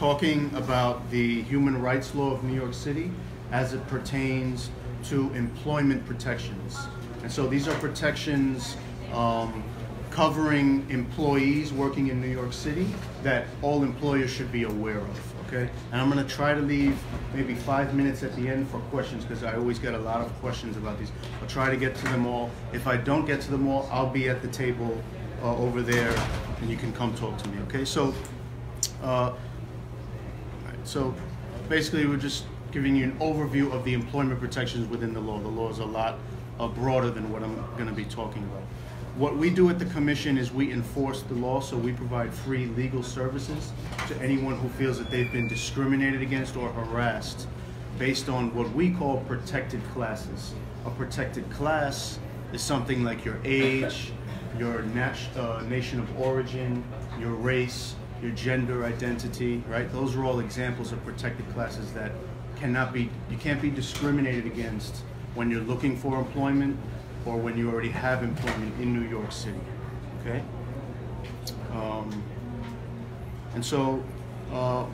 talking about the human rights law of New York City as it pertains to employment protections. And so these are protections covering employees working in New York City that all employers should be aware of, okay? And I'm gonna try to leave maybe 5 minutes at the end for questions, because I always get a lot of questions about these. I'll try to get to them all. If I don't get to them all, I'll be at the table over there, and you can come talk to me, okay? So, so basically we're just giving you an overview of the employment protections within the law. The law is a lot broader than what I'm gonna be talking about. What we do at the Commission is we enforce the law, so we provide free legal services to anyone who feels that they've been discriminated against or harassed based on what we call protected classes. A protected class is something like your age, your nation of origin, your race, your gender identity, right? Those are all examples of protected classes that you can't be discriminated against when you're looking for employment or when you already have employment in New York City, okay? And so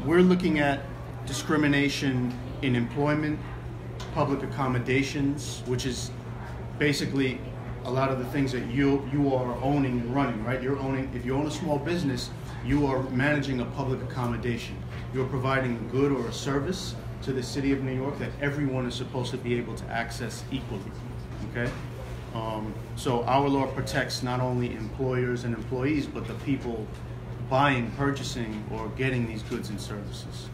we're looking at discrimination in employment, public accommodations, which is basically a lot of the things that you are owning and running, right? If you own a small business, you are managing a public accommodation. You're providing a good or a service to the city of New York that everyone is supposed to be able to access equally, okay? So our law protects not only employers and employees, but the people buying, purchasing, or getting these goods and services.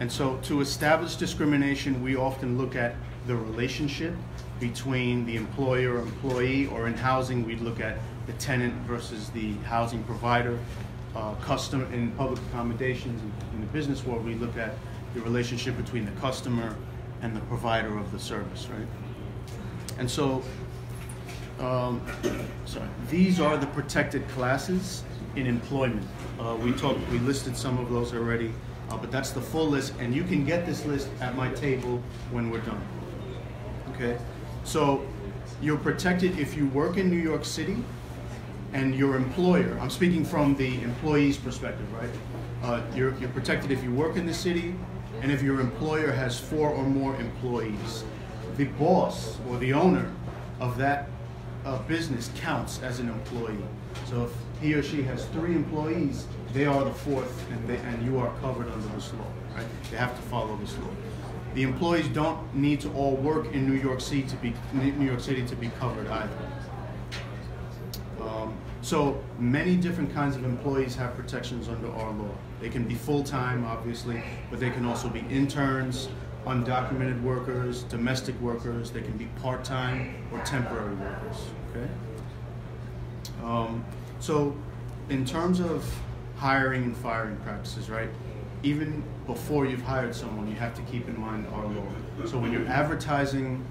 And so to establish discrimination, we often look at the relationship between the employer or employee, or in housing, we'd look at the tenant versus the housing provider. In public accommodations, in the business world, we look at the relationship between the customer and the provider of the service, right? And so, these are the protected classes in employment. We listed some of those already, but that's the full list, and you can get this list at my table when we're done, okay? So, you're protected if you work in New York City, and your employer, I'm speaking from the employee's perspective, right? You're protected if you work in the city, and if your employer has 4 or more employees. The boss or the owner of that business counts as an employee. So if he or she has 3 employees, they are the 4th, and you are covered under this law, right? They have to follow this law. The employees don't need to all work in New York City to be covered either. So many different kinds of employees have protections under our law. They can be full-time, obviously, but they can also be interns, undocumented workers, domestic workers. They can be part-time or temporary workers, okay? So in terms of hiring and firing practices, right? Even before you've hired someone, you have to keep in mind our law. So when you're advertising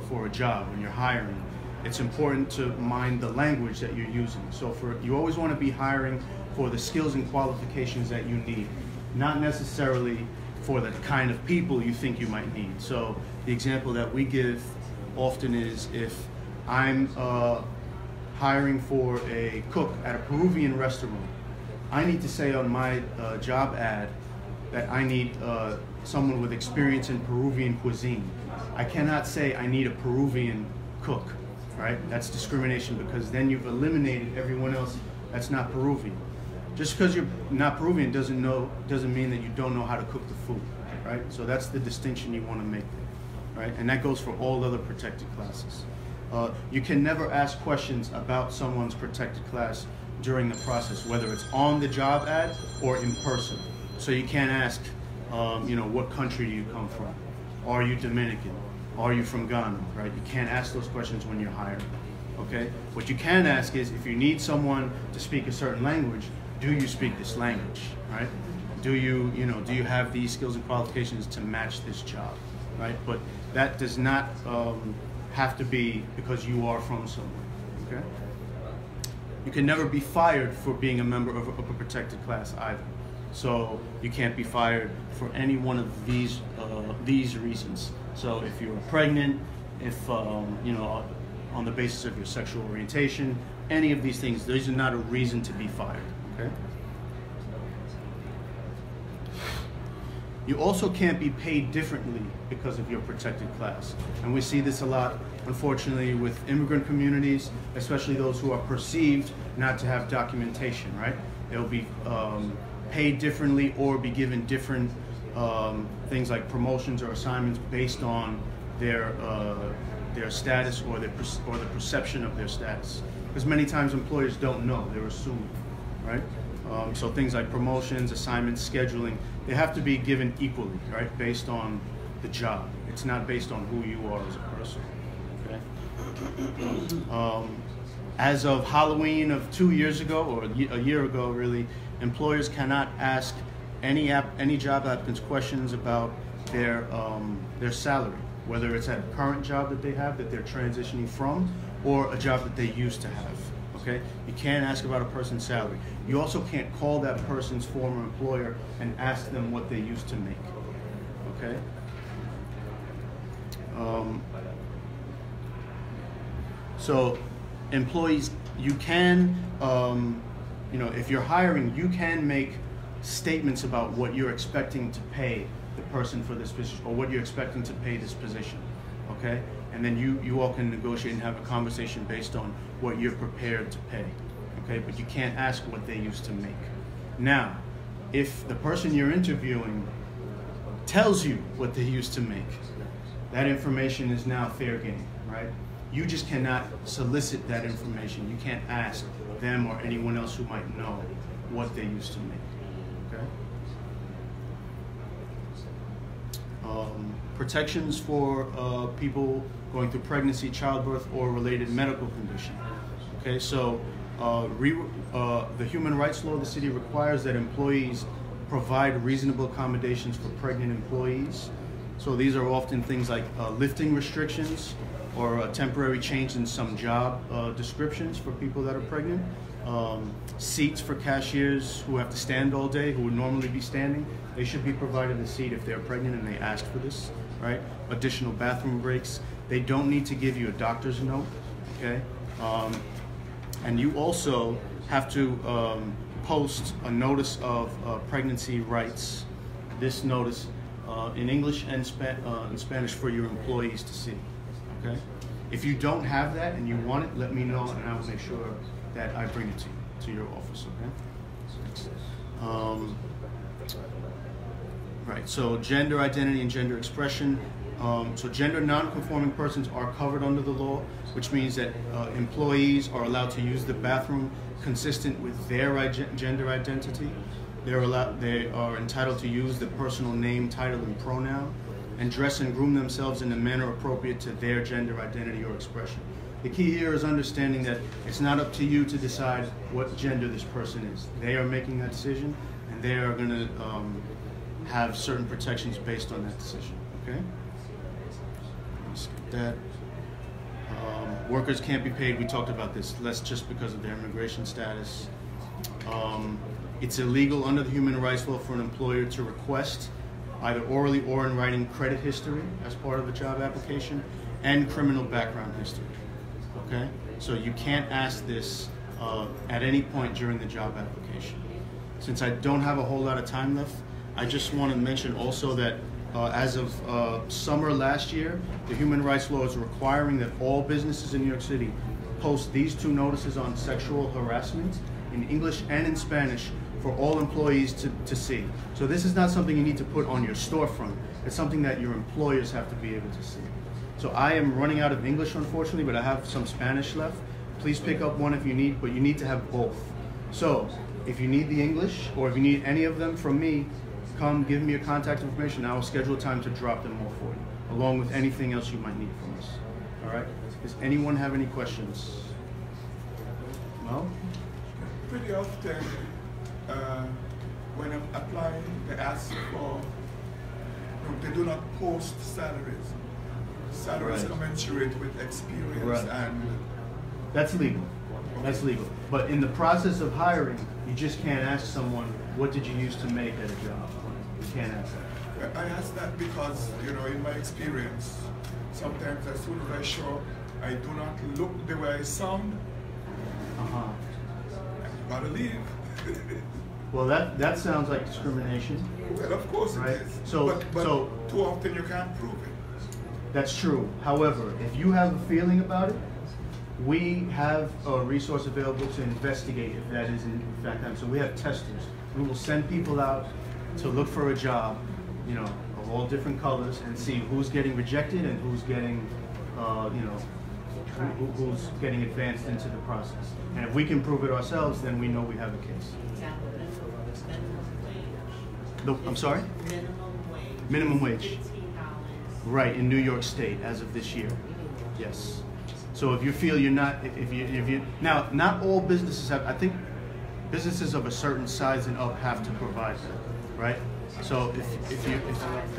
for a job, when you're hiring, it's important to mind the language that you're using. So you always want to be hiring for the skills and qualifications that you need, not necessarily for the kind of people you think you might need. So the example that we give often is, if I'm hiring for a cook at a Peruvian restaurant, I need to say on my job ad that I need someone with experience in Peruvian cuisine. I cannot say I need a Peruvian cook. Right? That's discrimination, because then you've eliminated everyone else that's not Peruvian. Just because you're not Peruvian doesn't mean that you don't know how to cook the food, right? So that's the distinction you want to make, right? And that goes for all other protected classes. You can never ask questions about someone's protected class during the process, whether it's on the job ad or in person. So you can't ask, what country do you come from? Are you Dominican? Are you from Ghana, right? You can't ask those questions when you're hiring, okay? What you can ask is, if you need someone to speak a certain language, do you speak this language, right? Do you have these skills and qualifications to match this job, right? But that does not have to be because you are from somewhere, okay? You can never be fired for being a member of a protected class either. So you can't be fired for any one of these reasons. So if you're pregnant, if on the basis of your sexual orientation, any of these things, these are not a reason to be fired. Okay. You also can't be paid differently because of your protected class. And we see this a lot, unfortunately, with immigrant communities, especially those who are perceived not to have documentation, right? They'll be paid differently or be given different things like promotions or assignments based on their status or the perception of their status. Because many times employers don't know, they're assuming, right? So things like promotions, assignments, scheduling, they have to be given equally, right? Based on the job. It's not based on who you are as a person, okay? As of Halloween of 2 years ago, or a year ago really, employers cannot ask any job applicants questions about their salary, whether it's at a current job that they have that they're transitioning from, or a job that they used to have. Okay? You can't ask about a person's salary. You also can't call that person's former employer and ask them what they used to make. Okay? So employees, you can, if you're hiring, you can make statements about what you're expecting to pay the person for this position, or what you're expecting to pay this position. Okay? And then you all can negotiate and have a conversation based on what you're prepared to pay, okay? But you can't ask what they used to make. Now, if the person you're interviewing tells you what they used to make, that information is now fair game, right? You just cannot solicit that information. You can't ask them or anyone else who might know what they used to make, okay? Protections for people going through pregnancy, childbirth, or related medical condition. Okay, so the human rights law of the city requires that employees provide reasonable accommodations for pregnant employees. So these are often things like lifting restrictions, or a temporary change in some job descriptions for people that are pregnant. Seats for cashiers who have to stand all day, who would normally be standing, they should be provided a seat if they're pregnant and they ask for this, right? Additional bathroom breaks. They don't need to give you a doctor's note, okay? And you also have to post a notice of pregnancy rights, this notice in English and in Spanish for your employees to see, okay? If you don't have that and you want it, let me know and I will make sure that I bring it to your office, okay? Right, so gender identity and gender expression. So gender non-conforming persons are covered under the law, which means that employees are allowed to use the bathroom consistent with their gender identity. They are entitled to use the personal name, title, and pronoun, and dress and groom themselves in a manner appropriate to their gender identity or expression. The key here is understanding that it's not up to you to decide what gender this person is. They are making that decision, and they are going to have certain protections based on that decision, okay? Let's get that. Workers can't be paid, we talked about this, less just because of their immigration status. It's illegal under the human rights law for an employer to request, either orally or in writing, credit history as part of a job application, and criminal background history, okay? So you can't ask this at any point during the job application. Since I don't have a whole lot of time left, I just want to mention also that as of summer last year, the human rights law is requiring that all businesses in New York City post these two notices on sexual harassment in English and in Spanish for all employees to see. So this is not something you need to put on your storefront. It's something that your employers have to be able to see. So I am running out of English, unfortunately, but I have some Spanish left. Please pick up one if you need, but you need to have both. So if you need the English, or if you need any of them from me, come give me your contact information. I will schedule a time to drop them all for you, along with anything else you might need from us. All right? Does anyone have any questions? No? Pretty often, when I'm applying, they ask for, they do not post salaries. Salaries commensurate with experience and... That's legal. That's legal. But in the process of hiring, you just can't ask someone, what did you used to make at a job? You can't ask that. I ask that because, in my experience, sometimes as soon as I show up, I do not look the way I sound. Uh-huh. You gotta leave. Well, that sounds like discrimination. Well, of course Right. it is. So Too often you can't prove it. that's true. However, if you have a feeling about it, we have a resource available to investigate if that is in fact happening. So we have testers. We will send people out to look for a job, you know, of all different colors, and see who's getting rejected and who's getting, you know, who's getting advanced into the process. And if we can prove it ourselves, then we know we have a case. I'm sorry? Minimum wage. Right, in New York State as of this year. Yes. So if you feel you're not, if you now, not all businesses have, I think businesses of a certain size and up have to provide that, right? So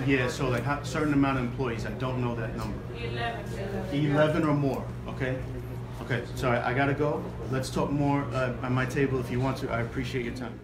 yeah, so like a certain amount of employees, I don't know that number. 11 or more, okay? Okay, sorry, I gotta go. Let's talk more at my table if you want to. I appreciate your time.